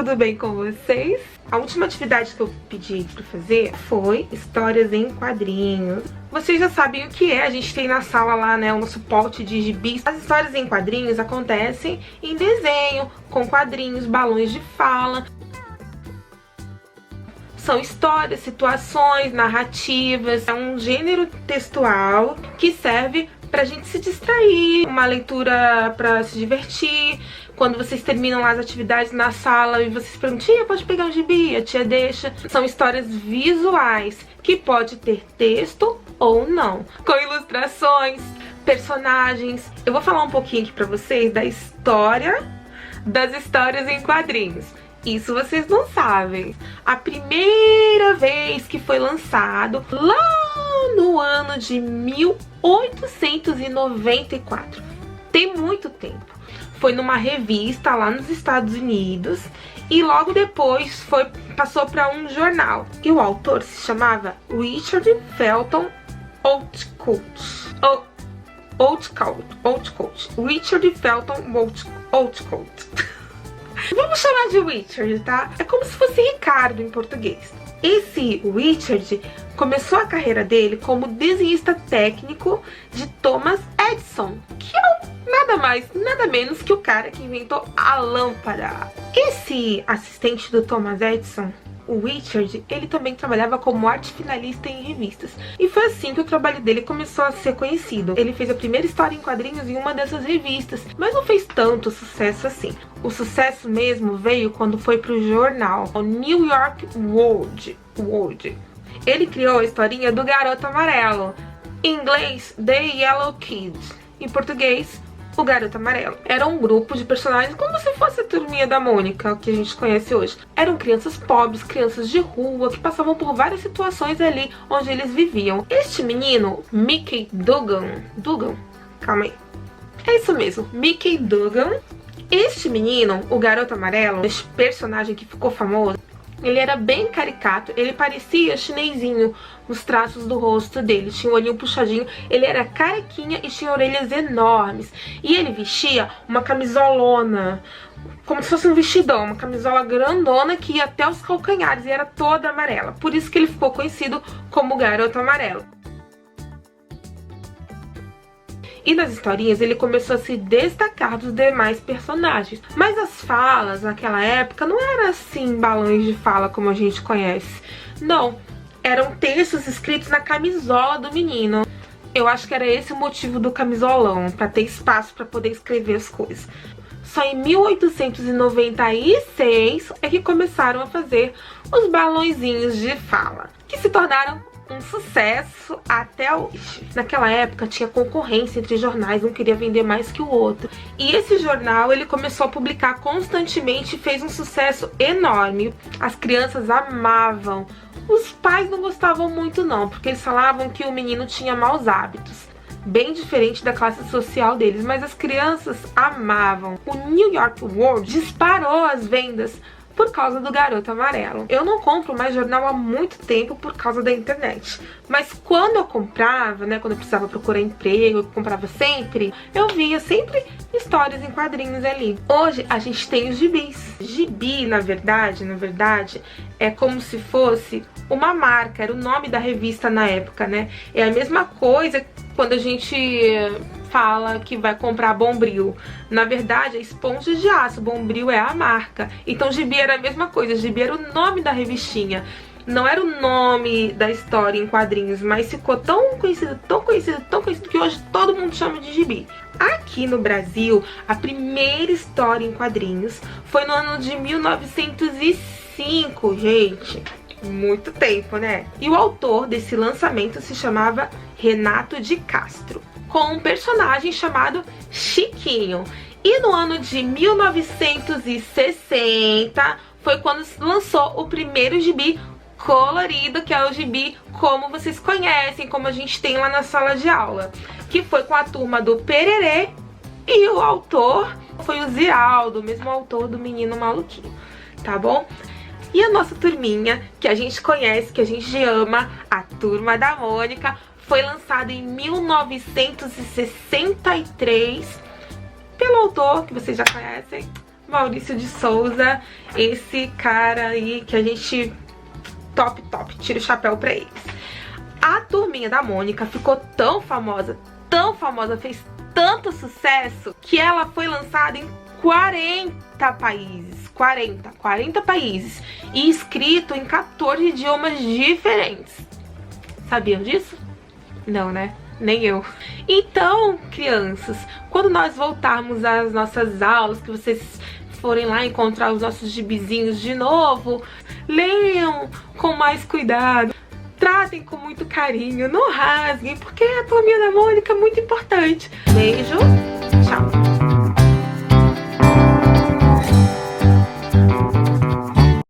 tudo bem com vocês? A última atividade que eu pedi pra fazer foi histórias em quadrinhos. Vocês já sabem o que é, a gente tem na sala lá, né, um suporte de gibis. As histórias em quadrinhos acontecem em desenho, com quadrinhos, balões de fala. São histórias, situações, narrativas, é um gênero textual que serve pra gente se distrair, uma leitura pra se divertir. Quando vocês terminam lá as atividades na sala e vocês perguntam, tia, pode pegar um gibi? A tia deixa. São histórias visuais, que pode ter texto ou não, com ilustrações, personagens. Eu vou falar um pouquinho aqui pra vocês da história das histórias em quadrinhos. Isso vocês não sabem. A primeira vez que foi lançado, lá no ano de 1894, tem muito tempo. Foi numa revista lá nos Estados Unidos e logo depois passou para um jornal. E o autor se chamava Richard Felton Outcult. Richard Felton Outcult. Vamos chamar de Richard, tá? É como se fosse Ricardo em português. Esse Richard começou a carreira dele como desenhista técnico de Thomas Edison, que é nada mais, nada menos que o cara que inventou a lâmpada. Esse assistente do Thomas Edison, o Richard, ele também trabalhava como arte finalista em revistas. E foi assim que o trabalho dele começou a ser conhecido. Ele fez a primeira história em quadrinhos em uma dessas revistas, mas não fez tanto sucesso assim. O sucesso mesmo veio quando foi pro jornal, o New York World. Ele criou a historinha do Garoto Amarelo. Em inglês, The Yellow Kid. Em português, o Garoto Amarelo. Era um grupo de personagens como se fosse a Turminha da Mônica, que a gente conhece hoje. Eram crianças pobres, crianças de rua, que passavam por várias situações ali onde eles viviam. Este menino, Mickey Dugan, calma aí. É isso mesmo, Mickey Dugan. Este menino, o Garoto Amarelo, este personagem que ficou famoso, ele era bem caricato, ele parecia chinesinho nos traços do rosto dele, tinha o olhinho puxadinho, ele era carequinha e tinha orelhas enormes. E ele vestia uma camisolona, como se fosse um vestidão, uma camisola grandona que ia até os calcanhares e era toda amarela. Por isso que ele ficou conhecido como Garoto Amarelo. E nas historinhas ele começou a se destacar dos demais personagens. Mas as falas naquela época não eram assim balões de fala como a gente conhece. Não, eram textos escritos na camisola do menino. Eu acho que era esse o motivo do camisolão, para ter espaço para poder escrever as coisas. Só em 1896 é que começaram a fazer os balõezinhos de fala, que se tornaram um sucesso até hoje. Naquela época tinha concorrência entre jornais, um queria vender mais que o outro. E esse jornal ele começou a publicar constantemente e fez um sucesso enorme. As crianças amavam. Os pais não gostavam muito não, porque eles falavam que o menino tinha maus hábitos, bem diferente da classe social deles, mas as crianças amavam. O New York World disparou as vendas por causa do Garoto Amarelo. Eu não compro mais jornal há muito tempo por causa da internet. Mas quando eu comprava, né, quando eu precisava procurar emprego, eu comprava sempre, eu via sempre histórias em quadrinhos ali. Hoje a gente tem os gibis. Gibi, na verdade, é como se fosse uma marca, era o nome da revista na época, né? É a mesma coisa quando a gente fala que vai comprar Bombril. Na verdade, é esponja de aço, Bombril é a marca. Então gibi era a mesma coisa, gibi era o nome da revistinha. Não era o nome da história em quadrinhos, mas ficou tão conhecido que hoje todo mundo chama de gibi. Aqui no Brasil, a primeira história em quadrinhos foi no ano de 1905, gente. Muito tempo, né? E o autor desse lançamento se chamava Renato de Castro, com um personagem chamado Chiquinho. E no ano de 1960 foi quando lançou o primeiro gibi colorido, que é o gibi como vocês conhecem, como a gente tem lá na sala de aula, que foi com a turma do Pererê, e o autor foi o Ziraldo, o mesmo autor do Menino Maluquinho, tá bom? E a nossa turminha, que a gente conhece, que a gente ama, a Turma da Mônica, foi lançada em 1963 pelo autor, que vocês já conhecem, Maurício de Souza, esse cara aí que a gente top, tira o chapéu pra eles. A Turminha da Mônica ficou tão famosa, fez tanto sucesso, que ela foi lançada em 40 países, 40 países, e escrito em 14 idiomas diferentes. Sabiam disso? Não, né? Nem eu. Então, crianças, quando nós voltarmos às nossas aulas, que vocês forem lá encontrar os nossos gibizinhos de novo, leiam com mais cuidado, tratem com muito carinho, não rasguem, porque a Turminha da Mônica é muito importante. Beijo!